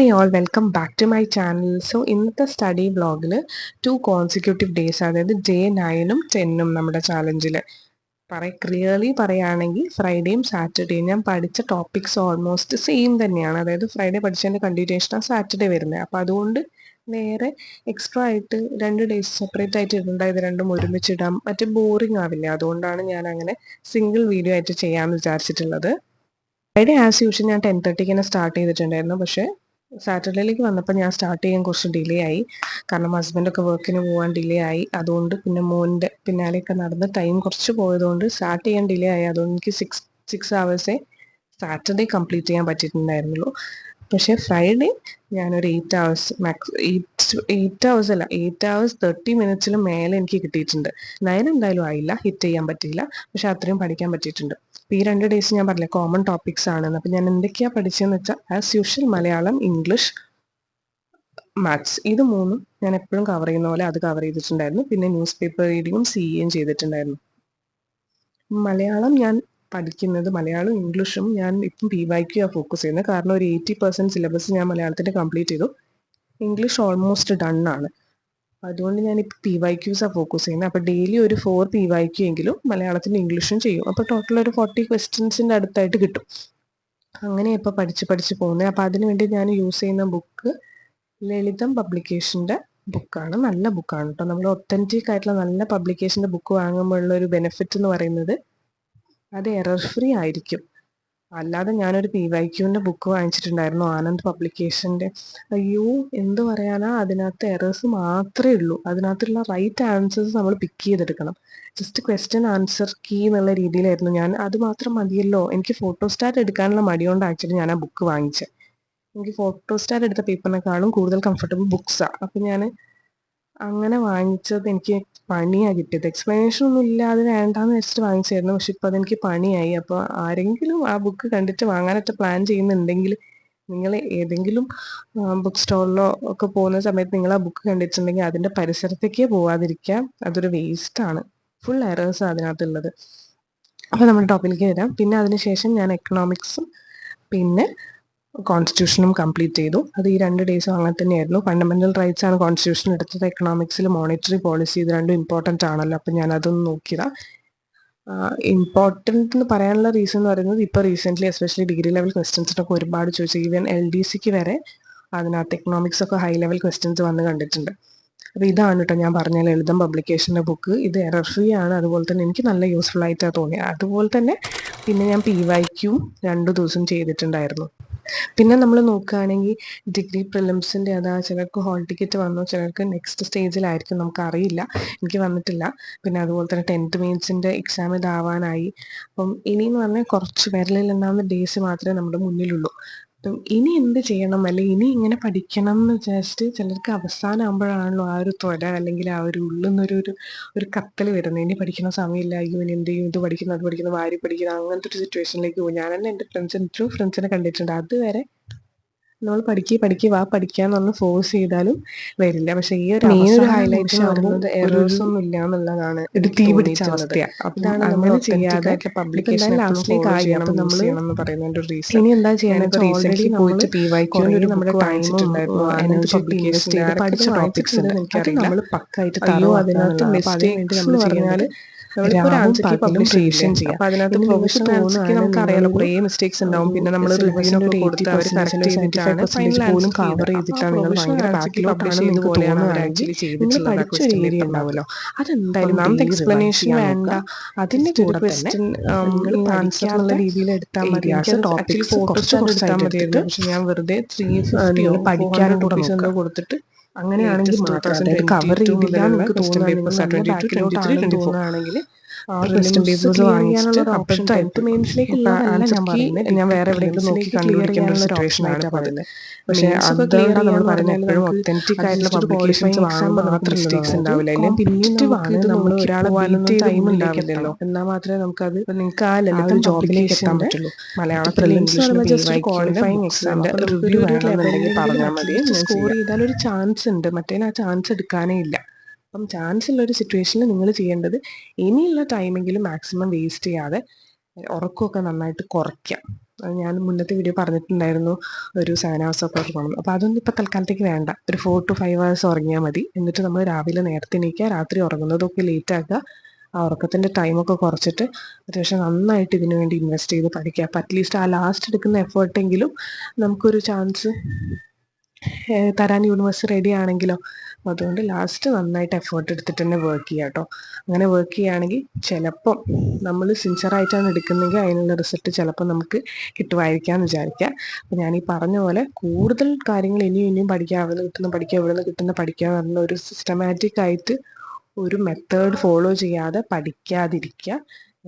Hi all, welcome back to my channel. So ഇന്നത്തെ study വ്ളോഗിൽ 2 consecutive days, അതായത് Day 9-ഉം 10-ഉം നമ്മുടെ ചാലഞ്ചിൽ ക്ലിയർലി പറയുകയാണെങ്കിൽ ഫ്രൈഡേയും സാറ്റർഡേയും ഞാൻ പഠിച്ച ടോപ്പിക്സ് ഓൾമോസ്റ്റ് സെയിം തന്നെയാണ്. അതായത് ഫ്രൈഡേ പഠിച്ചതിൻ്റെ കണ്ടിന്യൂഷനാണ് സാറ്റർഡേ വരുന്നത്. അപ്പോൾ അതുകൊണ്ട് വേറെ എക്സ്ട്രാ ആയിട്ട് 2 ഡേയ്സ് സെപ്പറേറ്റ് ആയിട്ട് ഇടണ്ട, ഇത് രണ്ടും ഒരുമിച്ചിടാം, മറ്റേ ബോറിംഗ് ആവില്ല. അതുകൊണ്ടാണ് ഞാൻ അങ്ങനെ സിംഗിൾ വീഡിയോ ആയിട്ട് ചെയ്യാമെന്ന് വിചാരിച്ചിട്ടുള്ളത്. ഫ്രൈഡേ ആസ് യൂഷ്വൽ ഞാൻ 10:30 തന്നെ സ്റ്റാർട്ട് ചെയ്തിട്ടുണ്ടായിരുന്നു. പക്ഷേ സാറ്റർഡേയിലേക്ക് വന്നപ്പോൾ ഞാൻ സ്റ്റാർട്ട് ചെയ്യാൻ കുറച്ച് ഡിലേ ആയി. കാരണം ഹസ്ബൻഡൊക്കെ വർക്കിന് പോകാൻ ഡിലേ ആയി. അതുകൊണ്ട് പിന്നെ മോൻ്റെ പിന്നാലെയൊക്കെ നടന്ന് ടൈം കുറച്ച് പോയതുകൊണ്ട് സ്റ്റാർട്ട് ചെയ്യാൻ ഡിലേ ആയി. അതുകൊണ്ട് എനിക്ക് സിക്സ് ഹവേഴ്സേ സാറ്റർഡേ കംപ്ലീറ്റ് ചെയ്യാൻ പറ്റിയിട്ടുണ്ടായിരുന്നുള്ളൂ. പക്ഷേ ഫ്രൈഡേ ഞാനൊരു 8 hours മാക്സ് 8 hours അല്ല, 8 hours 30 minutes മേലെ എനിക്ക് കിട്ടിയിട്ടുണ്ട്. 9 എന്തായാലും ആയില്ല, ഹിറ്റ് ചെയ്യാൻ പറ്റിയില്ല. പക്ഷെ അത്രയും പഠിക്കാൻ പറ്റിയിട്ടുണ്ട്. അപ്പോൾ ഈ 2 ഡേയ്സ് ഞാൻ പറഞ്ഞില്ല കോമൺ ടോപ്പിക്സ് ആണെന്ന്. അപ്പോൾ ഞാൻ എന്തൊക്കെയാണ് പഠിച്ചതെന്ന് വെച്ചാൽ as usual Malayalam, English, maths, ഇത് മൂന്നും ഞാൻ എപ്പോഴും കവർ ചെയ്യുന്ന പോലെ അത് കവർ ചെയ്തിട്ടുണ്ടായിരുന്നു. പിന്നെ ന്യൂസ് പേപ്പർ റീഡിങ്ങും CAയും ചെയ്തിട്ടുണ്ടായിരുന്നു. മലയാളം ഞാൻ പഠിക്കുന്നത്, മലയാളം ഇംഗ്ലീഷും ഞാൻ ഇപ്പം PYQ ഫോക്കസ് ചെയ്യുന്നത്. കാരണം ഒരു 80% സിലബസ് ഞാൻ മലയാളത്തിൻ്റെ കംപ്ലീറ്റ് ചെയ്തു. ഇംഗ്ലീഷ് ഓൾമോസ്റ്റ് ഡൺ ആണ്. അതുകൊണ്ട് ഞാനിപ്പോൾ PYQസാണ് ഫോക്കസ് ചെയ്യുന്നത്. അപ്പോൾ ഡെയിലി ഒരു 4 PYQ എങ്കിലും മലയാളത്തിൻ്റെ ഇംഗ്ലീഷും ചെയ്യും. അപ്പോൾ ടോട്ടൽ ഒരു 40 ക്വസ്റ്റ്യൻസിൻ്റെ അടുത്തായിട്ട് കിട്ടും. അങ്ങനെ ഇപ്പോൾ പഠിച്ച് പോകുന്നത്. അപ്പോൾ അതിന് വേണ്ടി ഞാൻ യൂസ് ചെയ്യുന്ന ബുക്ക് ലളിതം പബ്ലിക്കേഷൻ്റെ ബുക്കാണ്. നല്ല ബുക്കാണ് കേട്ടോ. നമ്മൾ ഒത്തൻറ്റിക് ആയിട്ടുള്ള നല്ല പബ്ലിക്കേഷൻ്റെ ബുക്ക് വാങ്ങുമ്പോഴുള്ള ഒരു ബെനിഫിറ്റ് എന്ന് പറയുന്നത് അത് എറർ ഫ്രീ ആയിരിക്കും. അല്ലാതെ ഞാനൊരു PYQൻ്റെ ബുക്ക് വാങ്ങിച്ചിട്ടുണ്ടായിരുന്നു, ആനന്ദ് പബ്ലിക്കേഷൻ്റെ. അയ്യോ, എന്ത് പറയാനാ, അതിനകത്ത് എറേഴ്സ് മാത്രമേ ഉള്ളൂ. അതിനകത്തുള്ള റൈറ്റ് ആൻസേഴ്സ് നമ്മൾ പിക്ക് ചെയ്തെടുക്കണം. ജസ്റ്റ് ക്വസ്റ്റ്യൻ ആൻസർ കീ എന്നുള്ള രീതിയിലായിരുന്നു ഞാൻ. അത് മാത്രം മതിയല്ലോ. എനിക്ക് ഫോട്ടോസ്റ്റാറ്റ് എടുക്കാനുള്ള മടിയോണ്ട് ആക്ച്വലി ഞാൻ ആ ബുക്ക് വാങ്ങിച്ചത്. എനിക്ക് ഫോട്ടോസ്റ്റാറ്റ് എടുത്ത പേപ്പറിനെക്കാളും കൂടുതൽ കംഫർട്ടബിൾ ബുക്സാണ്. അപ്പം ഞാൻ അങ്ങനെ വാങ്ങിച്ചത് എനിക്ക് പണിയാണ് കിട്ടിയത്. എക്സ്പ്ലനേഷൻ ഒന്നും ഇല്ലാതെ വേണ്ടാന്ന് വെച്ചിട്ട് വാങ്ങിച്ചായിരുന്നു. പക്ഷെ ഇപ്പോൾ അതെനിക്ക് പണിയായി. അപ്പോൾ ആരെങ്കിലും ആ ബുക്ക് കണ്ടിട്ട് വാങ്ങാനായിട്ട് പ്ലാൻ ചെയ്യുന്നുണ്ടെങ്കിൽ, നിങ്ങൾ ഏതെങ്കിലും ബുക്ക് സ്റ്റോളിലോ ഒക്കെ പോകുന്ന സമയത്ത് നിങ്ങൾ ആ ബുക്ക് കണ്ടിട്ടുണ്ടെങ്കിൽ അതിൻ്റെ പരിസരത്തേക്കേ പോവാതിരിക്കുക. അതൊരു വേസ്റ്റാണ്. ഫുൾ എറേഴ്സാണ് അതിനകത്തുള്ളത്. അപ്പോൾ നമ്മുടെ ടോപ്പിലേക്ക് വരാം. പിന്നെ അതിനുശേഷം ഞാൻ എക്കണോമിക്സും പിന്നെ കോൺസ്റ്റിറ്റ്യൂഷനും കംപ്ലീറ്റ് ചെയ്തു. അത് ഈ 2 ഡേയ്സും അങ്ങനെ തന്നെയായിരുന്നു. ഫണ്ടമെൻ്റൽ റൈറ്റ്സ് ആണ് കോൺസ്റ്റിറ്റ്യൂഷൻ എടുത്തത്. എക്കണോമിക്സിൽ മോണിറ്ററി പോളിസി, ഇത് രണ്ടും ഇമ്പോർട്ടൻ്റ് ആണല്ലോ. അപ്പം ഞാൻ അതൊന്ന് നോക്കിയതാണ്. ഇമ്പോർട്ടൻ്റ് എന്ന് പറയാനുള്ള റീസൺ എന്ന് പറയുന്നത്, ഇപ്പോൾ റീസെൻ്റ്ലി എസ്പെഷ്യലി ഡിഗ്രി ലെവൽ ക്വസ്റ്റ്യൻസിനൊക്കെ ഒരുപാട് ചോദിച്ചു. ഈവൻ LDCക്ക് വരെ അതിനകത്ത് എക്കണോമിക്സ് ഒക്കെ ഹൈ ലെവൽ ക്വസ്റ്റ്യൻസ് വന്ന് കണ്ടിട്ടുണ്ട്. അപ്പോൾ ഇതാണ് കേട്ടോ ഞാൻ പറഞ്ഞ ലളിതം പബ്ലിക്കേഷൻ്റെ ബുക്ക്. ഇത് എറർ ഫ്രീ ആണ്. അതുപോലെ തന്നെ എനിക്ക് നല്ല യൂസ്ഫുൾ ആയിട്ടാണ് തോന്നിയത്. അതുപോലെ തന്നെ പിന്നെ ഞാൻ PYQയും 2 ദിവസം ചെയ്തിട്ടുണ്ടായിരുന്നു. പിന്നെ നമ്മൾ നോക്കുകയാണെങ്കിൽ ഡിഗ്രി പ്രിലിംസിൻ്റെ അതാ, ചിലർക്ക് ഹോൾ ടിക്കറ്റ് വന്നു, ചിലർക്ക് നെക്സ്റ്റ് സ്റ്റേജിലായിരിക്കും, നമുക്കറിയില്ല. എനിക്ക് വന്നിട്ടില്ല. പിന്നെ അതുപോലെ തന്നെ 10th മെയിൻസിൻ്റെ എക്സാം ഇതാവാനായി. അപ്പം ഇനിയെന്ന് പറഞ്ഞാൽ കുറച്ച് വിരലിൽ എണ്ണാവുന്ന ഡേയ്സ് മാത്രമേ നമ്മുടെ മുന്നിലുള്ളൂ. അപ്പം ഇനി എന്ത് ചെയ്യണം, അല്ലെങ്കിൽ ഇനി ഇങ്ങനെ പഠിക്കണം എന്ന് വിചാരിച്ചിട്ട് ചിലർക്ക് അവസാനമാകുമ്പോഴാണല്ലോ ആ ഒരു ത്വര, അല്ലെങ്കിൽ ആ ഒരു ഉള്ളിൽ നിന്നൊരു ഒരു കത്തൽ വരുന്നത്. ഇനി പഠിക്കുന്ന സമയമില്ല, അയ്യോ ഇനി എന്ത് ചെയ്യും, ഇത് പഠിക്കുന്നു അത് പഠിക്കുന്നു, വാരി പഠിക്കുന്നു, അങ്ങനത്തെ ഒരു സിറ്റുവേഷനിലേക്ക് പോകും. ഞാൻ തന്നെ എൻ്റെ ഫ്രണ്ട്സിനെ കണ്ടിട്ടുണ്ട്. അതുവരെ നമ്മൾ പഠിക്കുക വാ പഠിക്കാന്ന് പറഞ്ഞ് ഫോഴ്സ് ചെയ്താലും വരില്ല. പക്ഷെ ഈ ഒരു മെയിൻ ഒരു ഹൈലൈറ്റ് വരുന്നത് എറേഴ്സ് ഒന്നും ഇല്ല എന്നുള്ളതാണ്. ഒരു തീ പിടിച്ച അവസ്ഥയാണ്. ഇതാണ് അങ്ങനെ ചെയ്യാതെ പബ്ലിക്കേഷൻ ലാസ്റ്റിലേക്ക് ആയി. അപ്പൊ നമ്മൾ ഇനി എന്താ ചെയ്യാന്ന് ഓൾറെഡി പോയിട്ട് PYQൻ്റെ നമ്മുടെ ടൈമും എനർജി ഇൻവെസ്റ്റ് ചെയ്ത് പഠിച്ച ടോപ്പിക്സ് ഉണ്ട്. അത് നമ്മൾ പക്കായിട്ട് തറോ അതിനകത്ത് മിസ്റ്റേക്സ് എന്ന് പറഞ്ഞാൽ പബ്ലിക്കേഷൻ ചെയ്യാം. അപ്പൊ അതിനകത്ത് പ്രൊഫഷണൽ ആൻസർക്ക് നമുക്കറിയാലോ കുറേ മിസ്റ്റേക്സ് ഉണ്ടാവും. പിന്നെ നമ്മൾ റിവ്യൂനൊക്കെ കൊടുത്ത് അവർ കറക്റ്റ് ചെയ്തിട്ടാണ് ഫൈനൽ പോലും കവർ ചെയ്തിട്ടാണ് നിങ്ങൾ ഭയങ്കര ബാക്കിലോട്ടാണ് നിങ്ങൾക്ക് തോന്നുകയാണെങ്കിൽ നിങ്ങൾ പഠിച്ച ഒരു ഏരിയ ഉണ്ടാവുമല്ലോ, അതെന്തായാലും നമുക്ക് എക്സ്പ്ലനേഷൻ വേണ്ട. അതിൻ്റെ കൂടെ ക്വസ്റ്റ്യൻ ആൻസർ എന്നുള്ള രീതിയിൽ എടുത്താൽ മതി. ടോപ്പിക്സ് ഫോട്ടോസ് എടുത്താൽ മതിയായിരുന്നു. പക്ഷെ ഞാൻ വെറുതെ 350 പഠിക്കാനും കൂടെ എന്തോ കൊടുത്തിട്ട് അങ്ങനെയാണെങ്കിൽ മാത്രം അതായത് കവർ ചെയ്തില്ല നിങ്ങൾക്ക് തോന്നുകയാണെങ്കിൽ ക്വസ്റ്റ്യൻ പേപ്പേഴ്സ് വാങ്ങിച്ചിട്ട് അപ്പോഴത്തെ 10th മെയിൻസിലേക്കുള്ള ഞാൻ വേറെ എവിടെയെങ്കിലും നോക്കി കണ്ടുപിടിക്കേണ്ട ഒരു സിറ്റുവേഷൻ ആണ് പറയുന്നത്. പക്ഷേ അതുകൊണ്ടാണ് നമ്മൾ പറയുന്നത് എപ്പോഴും ഒത്തന്റിക് ആയിട്ടുള്ള പബ്ലിക്കേഷൻസ് വാങ്ങുമ്പോൾ മാത്രം മിസ്റ്റേക്സ് ഉണ്ടാവില്ല. അല്ലെങ്കിൽ പിന്നീടാണ് നമ്മൾ ഒരാളെ ബീറ്റ് ടൈം ഉണ്ടാവില്ലല്ലോ. എന്നാൽ മാത്രമേ നമുക്കത് നിങ്ങൾക്ക് ആ ലളിതം ജോബിലേക്ക് എത്താൻ പറ്റുള്ളൂ. മലയാളത്തിൽ ഇംഗ്ലീഷിൽ ജസ്റ്റ് ക്വാളിഫയിങ് എക്സാമിന്റെ റിവ്യൂ വേണമെന്നുണ്ടെങ്കിൽ പറഞ്ഞാൽ മതി. സ്കോർ ചെയ്താൽ ഒരു ചാൻസ് ഉണ്ട്, മറ്റേ ആ ചാൻസ് എടുക്കാനേ ഇല്ല. അപ്പം ചാൻസ് ഉള്ള ഒരു സിറ്റുവേഷനിൽ നിങ്ങൾ ചെയ്യേണ്ടത് ഇനിയുള്ള ടൈമെങ്കിലും മാക്സിമം വേസ്റ്റ് ചെയ്യാതെ ഉറക്കമൊക്കെ നന്നായിട്ട് കുറയ്ക്കാം. ഞാൻ മുന്നത്തെ വീഡിയോ പറഞ്ഞിട്ടുണ്ടായിരുന്നു ഒരു 7 hours ഒക്കെ ഉറങ്ങണം. അപ്പോൾ അതൊന്നും ഇപ്പോൾ തൽക്കാലത്തേക്ക് വേണ്ട. ഒരു 4 to 5 hours ഉറങ്ങിയാൽ മതി. എന്നിട്ട് നമ്മൾ രാവിലെ നേരത്തെ എണീക്കുക, രാത്രി ഉറങ്ങുന്നതൊക്കെ ലേറ്റ് ആക്കുക. ആ ഉറക്കത്തിൻ്റെ ടൈമൊക്കെ കുറച്ചിട്ട് അത്യാവശ്യം നന്നായിട്ട് ഇതിനു വേണ്ടി ഇൻവെസ്റ്റ് ചെയ്ത് പഠിക്കുക. അപ്പോൾ അറ്റ്ലീസ്റ്റ് ആ ലാസ്റ്റ് എടുക്കുന്ന എഫേർട്ടെങ്കിലും നമുക്കൊരു ചാൻസ് തരാൻ യൂണിവേഴ്സ് റെഡി ആണെങ്കിലോ. അപ്പോൾ അതുകൊണ്ട് ലാസ്റ്റ് നന്നായിട്ട് എഫേർട്ട് എടുത്തിട്ട് തന്നെ വർക്ക് ചെയ്യുക കേട്ടോ. അങ്ങനെ വർക്ക് ചെയ്യുകയാണെങ്കിൽ ചിലപ്പം നമ്മൾ സിൻസിയറായിട്ടാണ് എടുക്കുന്നതെങ്കിൽ അതിനുള്ള റിസൾട്ട് ചിലപ്പോൾ നമുക്ക് കിട്ടുമായിരിക്കാമെന്ന് വിചാരിക്കുക. അപ്പോൾ ഞാൻ ഈ പറഞ്ഞ പോലെ കൂടുതൽ കാര്യങ്ങൾ ഇനിയും പഠിക്കുക, അവിടെ നിന്ന് കിട്ടുന്ന പഠിക്കുക, ഇവിടെ നിന്ന് കിട്ടുന്ന പഠിക്കുക എന്നുള്ള ഒരു സിസ്റ്റമാറ്റിക് ആയിട്ട് ഒരു മെത്തേഡ് ഫോളോ ചെയ്യാതെ പഠിക്കാതിരിക്കുക.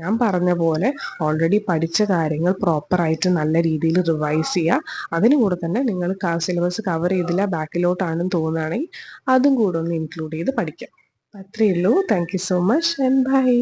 ഞാൻ പറഞ്ഞ പോലെ ഓൾറെഡി പഠിച്ച കാര്യങ്ങൾ പ്രോപ്പറായിട്ട് നല്ല രീതിയിൽ റിവൈസ് ചെയ്യുക. അതിന് കൂടെ തന്നെ നിങ്ങൾ സിലബസ് കവർ ചെയ്തില്ല, ബാക്കിലോട്ടാണെന്ന് തോന്നുകയാണെങ്കിൽ അതും കൂടെ ഒന്ന് ഇൻക്ലൂഡ് ചെയ്ത് പഠിക്കാം. അത്രയേ ഉള്ളൂ. Thank you so much and by.